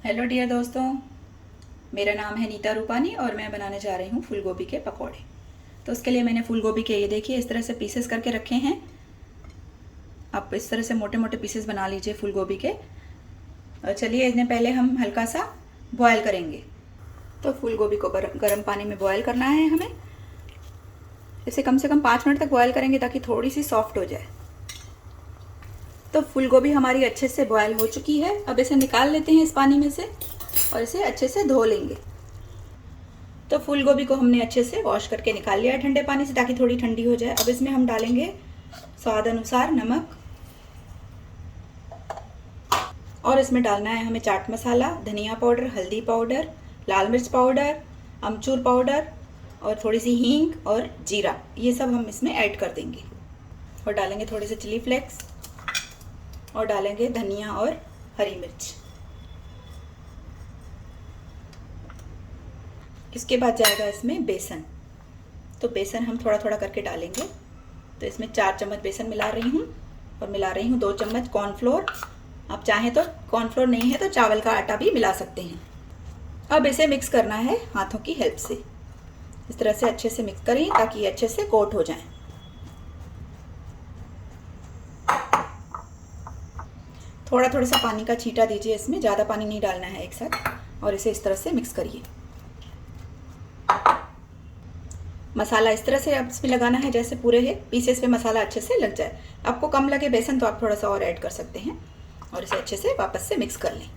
Hello dear दोस्तों, मेरा नाम है नीता रूपानी और मैं बनाने जा रही हूँ फूल गोभी के पकौड़े। तो उसके लिए मैंने फूल गोभी के ये देखिए इस तरह से पीसेस करके रखे हैं। आप इस तरह से मोटे मोटे पीसेस बना लीजिए फूल गोभी के। और चलिए इन्हें पहले हम हल्का सा बॉयल करेंगे। तो फूल गोभी को गर्म पानी में बॉयल करना है हमें। इसे कम से कम 5 मिनट तक बॉयल करेंगे ताकि थोड़ी सी सॉफ्ट हो जाए। तो फूल गोभी हमारी अच्छे से बॉयल हो चुकी है। अब इसे निकाल लेते हैं इस पानी में से और इसे अच्छे से धो लेंगे। तो फूल गोभी को हमने अच्छे से वॉश करके निकाल लिया है ठंडे पानी से ताकि थोड़ी ठंडी हो जाए। अब इसमें हम डालेंगे स्वाद अनुसार नमक और इसमें डालना है हमें चाट मसाला, धनिया पाउडर, हल्दी पाउडर, लाल मिर्च पाउडर, अमचूर पाउडर और थोड़ी सी हींग और जीरा। ये सब हम इसमें ऐड कर देंगे और डालेंगे थोड़े से चिली फ्लेक्स और डालेंगे धनिया और हरी मिर्च। इसके बाद जाएगा इसमें बेसन। तो बेसन हम थोड़ा थोड़ा करके डालेंगे। तो इसमें 4 चम्मच बेसन मिला रही हूँ और मिला रही हूँ 2 चम्मच कॉर्नफ्लोर। आप चाहें तो कॉर्नफ्लोर नहीं है तो चावल का आटा भी मिला सकते हैं। अब इसे मिक्स करना है हाथों की हेल्प से। इस तरह से अच्छे से मिक्स करें ताकि ये अच्छे से कोट हो जाए। थोड़ा थोड़ा सा पानी का छींटा दीजिए, इसमें ज़्यादा पानी नहीं डालना है एक साथ। और इसे इस तरह से मिक्स करिए। मसाला इस तरह से इसमें लगाना है जैसे पूरे है पीसेस पे मसाला अच्छे से लग जाए। आपको कम लगे बेसन तो आप थोड़ा सा और ऐड कर सकते हैं और इसे अच्छे से वापस से मिक्स कर लें।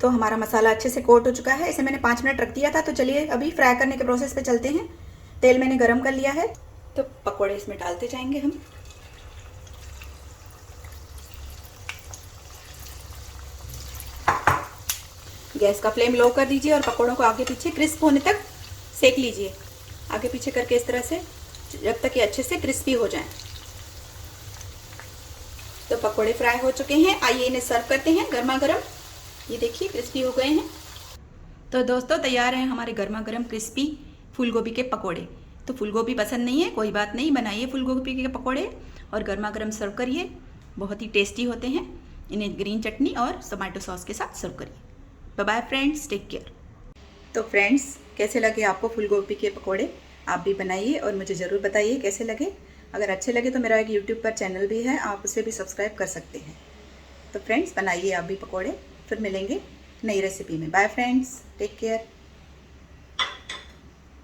तो हमारा मसाला अच्छे से कोट हो चुका है। इसे मैंने 5 मिनट रख दिया था। तो चलिए अभी फ्राई करने के प्रोसेस पे चलते हैं। तेल मैंने गरम कर लिया है तो पकौड़े इसमें डालते जाएंगे हम। गैस का फ्लेम लो कर दीजिए और पकौड़ों को आगे पीछे क्रिस्प होने तक सेक लीजिए। आगे पीछे करके इस तरह से जब तक ये अच्छे से क्रिस्पी हो जाएं। तो पकौड़े फ्राई हो चुके हैं। आइए इन्हें सर्व करते हैं गर्मा गर्म। ये देखिए क्रिस्पी हो गए हैं। तो दोस्तों तैयार हैं हमारे गर्मा गर्म क्रिस्पी फूल गोभी के पकौड़े। तो फूल गोभी पसंद नहीं है कोई बात नहीं, बनाइए फूल गोभी के पकौड़े और गर्मा गर्म सर्व करिए। बहुत ही टेस्टी होते हैं। इन्हें ग्रीन चटनी और टोमेटो सॉस के साथ सर्व करिए। Bye bye friends, take care. तो फ्रेंड्स कैसे लगे आपको फूल गोभी के पकौड़े? आप भी बनाइए और मुझे ज़रूर बताइए कैसे लगे। अगर अच्छे लगे तो मेरा एक यूट्यूब पर चैनल भी है, आप उसे भी सब्सक्राइब कर सकते हैं। तो फ्रेंड्स बनाइए आप भी पकौड़े। फिर मिलेंगे नई रेसिपी में। Bye friends, take care.